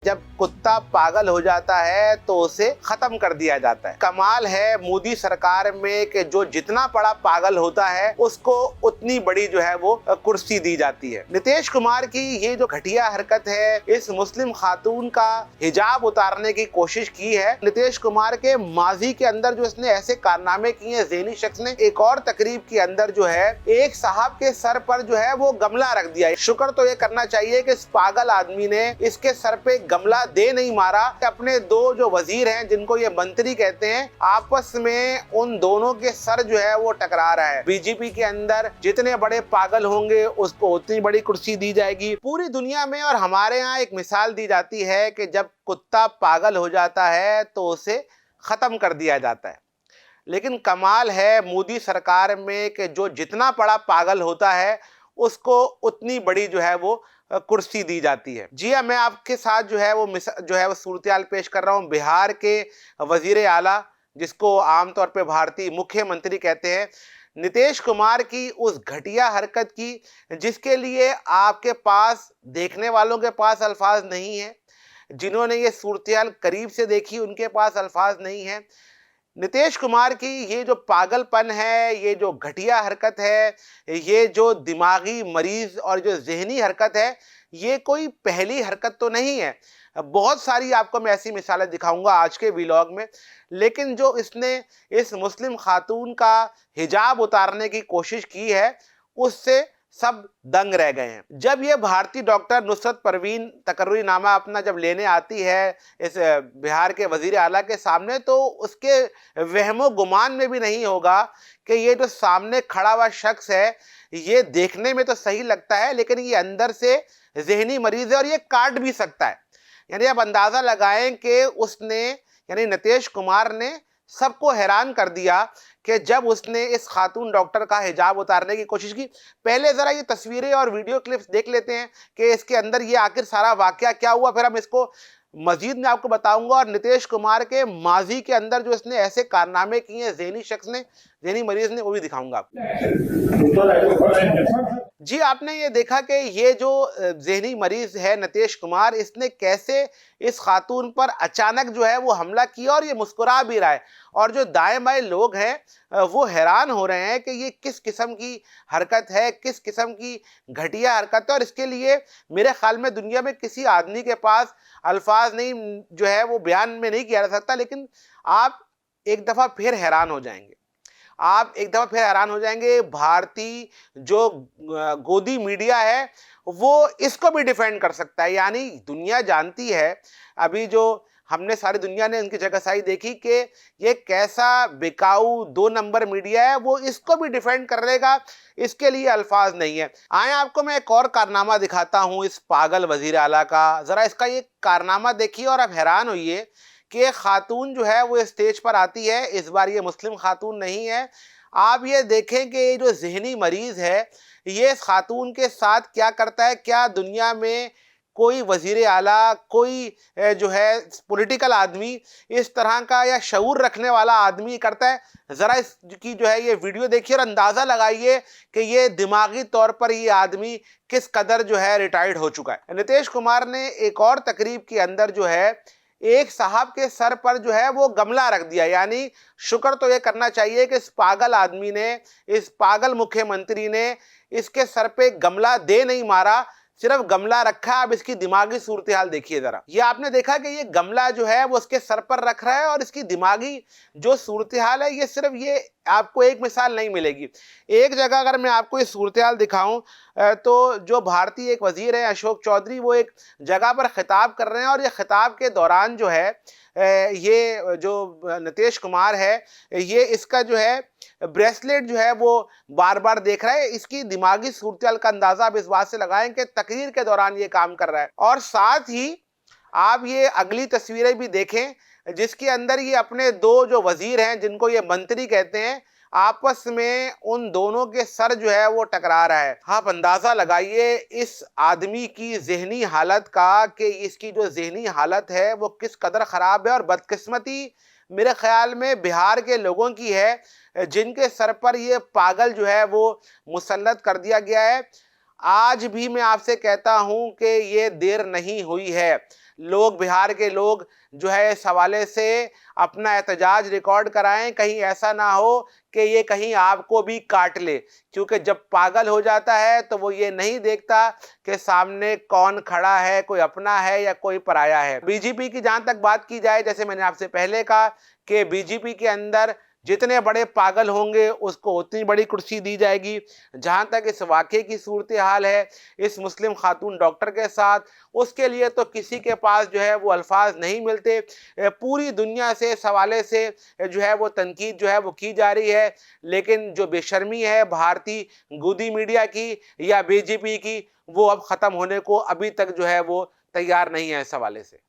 जब कुत्ता पागल हो जाता है तो उसे खत्म कर दिया जाता है। कमाल है मोदी सरकार में कि जो जितना बड़ा पागल होता है उसको उतनी बड़ी जो है वो कुर्सी दी जाती है। नीतीश कुमार की ये जो घटिया हरकत है, इस मुस्लिम खातून का हिजाब उतारने की कोशिश की है। नीतीश कुमार के माजी के अंदर जो इसने ऐसे कारनामे किए हैं, ज़हनी शख्स ने एक और तकरीब के अंदर जो है एक साहब के सर पर जो है वो गमला रख दिया। शुक्र तो ये करना चाहिए कि इस पागल आदमी ने इसके सर पे गमला दे नहीं मारा। अपने दो जो वजीर हैं जिनको ये मंत्री कहते हैं, आपस में उन दोनों के सर जो है वो टकरा रहा है। बीजेपी के अंदर जितने बड़े पागल होंगे उसको उतनी बड़ी कुर्सी दी जाएगी। पूरी दुनिया में और हमारे यहाँ एक मिसाल दी जाती है कि जब कुत्ता पागल हो जाता है तो उसे खत्म कर दिया जाता है। लेकिन कमाल है मोदी सरकार में कि जो जितना बड़ा पागल होता है उसको उतनी बड़ी जो है वो कुर्सी दी जाती है। जी हाँ, मैं आपके साथ जो है वो सूरत-ए-हाल पेश कर रहा हूँ। बिहार के वजीर आला, जिसको आमतौर पे भारतीय मुख्यमंत्री कहते हैं, नीतीश कुमार की उस घटिया हरकत की जिसके लिए आपके पास, देखने वालों के पास अल्फाज नहीं है। जिन्होंने ये सूरत-ए-हाल करीब से देखी उनके पास अल्फाज नहीं है। नीतीश कुमार की ये जो पागलपन है, ये जो घटिया हरकत है, ये जो दिमागी मरीज और जो ज़हनी हरकत है, ये कोई पहली हरकत तो नहीं है। बहुत सारी आपको मैं ऐसी मिसालें दिखाऊंगा आज के व्लॉग में। लेकिन जो इसने इस मुस्लिम खातून का हिजाब उतारने की कोशिश की है, उससे सब दंग रह गए हैं। जब ये भारतीय डॉक्टर नुसरत परवीन तकर्रुरीनामा अपना जब लेने आती है इस बिहार के वजीर आला के सामने, तो उसके वहमो गुमान में भी नहीं होगा कि ये जो सामने खड़ा हुआ शख्स है, ये देखने में तो सही लगता है लेकिन ये अंदर से जहनी मरीज है और ये काट भी सकता है। यानी आप अंदाजा लगाएं कि उसने, यानी नीतीश कुमार ने सबको हैरान कर दिया कि जब उसने इस खातून डॉक्टर का हिजाब उतारने की कोशिश की। पहले ज़रा ये तस्वीरें और वीडियो क्लिप्स देख लेते हैं कि इसके अंदर ये आखिर सारा वाकया क्या हुआ, फिर हम इसको मजीद में आपको बताऊंगा। और नीतीश कुमार के माजी के अंदर जो इसने ऐसे कारनामे किए हैं ज़हनी शख्स ने, ज़हनी मरीज ने, वो भी दिखाऊंगा आपको। जी, आपने ये देखा कि ये जो ज़हनी मरीज है नीतीश कुमार, इसने कैसे इस खातून पर अचानक जो है वो हमला किया और ये मुस्कुरा भी रहा है। और जो दाएं बाएं लोग हैं वो हैरान हो रहे हैं कि ये किस किस्म की हरकत है, किस किस्म की घटिया हरकत है। और इसके लिए मेरे ख्याल में दुनिया में किसी आदमी के पास अल्फाज नहीं जो है वो बयान में नहीं किया जा सकता। लेकिन आप एक दफ़ा फिर हैरान हो जाएंगे, आप एक दफ़ा फिर हैरान हो जाएंगे। भारतीय जो गोदी मीडिया है वो इसको भी डिफेंड कर सकता है। यानी दुनिया जानती है, अभी जो हमने सारी दुनिया ने उनकी जगहसाई देखी कि ये कैसा बिकाऊ 2 नंबर मीडिया है, वो इसको भी डिफेंड कर लेगा। इसके लिए अल्फाज नहीं है। आए आपको मैं एक और कारनामा दिखाता हूँ इस पागल वजीर आला का। ज़रा इसका ये कारनामा देखिए और आप हैरान होइए कि एक खातून जो है वो स्टेज पर आती है। इस बार ये मुस्लिम खातून नहीं है। आप ये देखें कि ये जो जहनी मरीज है, ये इस खातून के साथ क्या करता है। क्या दुनिया में कोई वजीर आला, कोई जो है पॉलिटिकल आदमी इस तरह का या शऊर रखने वाला आदमी करता है? ज़रा इसकी जो है ये वीडियो देखिए और अंदाज़ा लगाइए कि ये दिमागी तौर पर ये आदमी किस कदर जो है रिटायर्ड हो चुका है। नीतीश कुमार ने एक और तकरीब के अंदर जो है एक साहब के सर पर जो है वो गमला रख दिया। यानी शुक्र तो ये करना चाहिए कि इस पागल आदमी ने, इस पागल मुख्यमंत्री ने इसके सर पे गमला दे नहीं मारा, सिर्फ गमला रखा। अब इसकी दिमागी सूरत-ए-हाल देखिए ज़रा। ये आपने देखा कि ये गमला जो है वो उसके सर पर रख रहा है और इसकी दिमागी जो सूरत-ए-हाल है, ये सिर्फ ये आपको एक मिसाल नहीं मिलेगी। एक जगह अगर मैं आपको ये सूरत-ए-हाल दिखाऊं तो जो भारतीय एक वजीर है अशोक चौधरी, वो एक जगह पर खिताब कर रहे हैं और ये खिताब के दौरान जो है ये जो नीतीश कुमार है, ये इसका जो है ब्रेसलेट जो है वो बार बार देख रहा है। इसकी दिमागी सूरत-ए-हाल का अंदाजा आप इस बात से लगाएं कि तकरीर के दौरान ये काम कर रहा है। और साथ ही आप ये अगली तस्वीरें भी देखें जिसके अंदर ये अपने दो जो वजीर हैं जिनको ये मंत्री कहते हैं, आपस में उन दोनों के सर जो है वो टकरा रहा है। आप अंदाजा लगाइए इस आदमी की जहनी हालत का कि इसकी जो जहनी हालत है वो किस कदर ख़राब है। और बदकिस्मती मेरे ख्याल में बिहार के लोगों की है जिनके सर पर ये पागल जो है वो मुसल्लत कर दिया गया है। आज भी मैं आपसे कहता हूं कि ये देर नहीं हुई है, लोग, बिहार के लोग जो है इस हवाले से अपना एहतजाज रिकॉर्ड कराएं, कहीं ऐसा ना हो कि ये कहीं आपको भी काट ले। क्योंकि जब पागल हो जाता है तो वो ये नहीं देखता कि सामने कौन खड़ा है, कोई अपना है या कोई पराया है। बीजेपी की जहां तक बात की जाए, जैसे मैंने आपसे पहले कहा कि बीजेपी के अंदर जितने बड़े पागल होंगे उसको उतनी बड़ी कुर्सी दी जाएगी। जहां तक इस वाकये की सूरत हाल है इस मुस्लिम खातून डॉक्टर के साथ, उसके लिए तो किसी के पास जो है वो अल्फाज नहीं मिलते। पूरी दुनिया से इस हवाले से जो है वो तनकीद जो है वो की जा रही है, लेकिन जो बेशर्मी है भारतीय गोदी मीडिया की या बीजेपी की, वो अब ख़त्म होने को अभी तक जो है वो तैयार नहीं है इस हवाले से।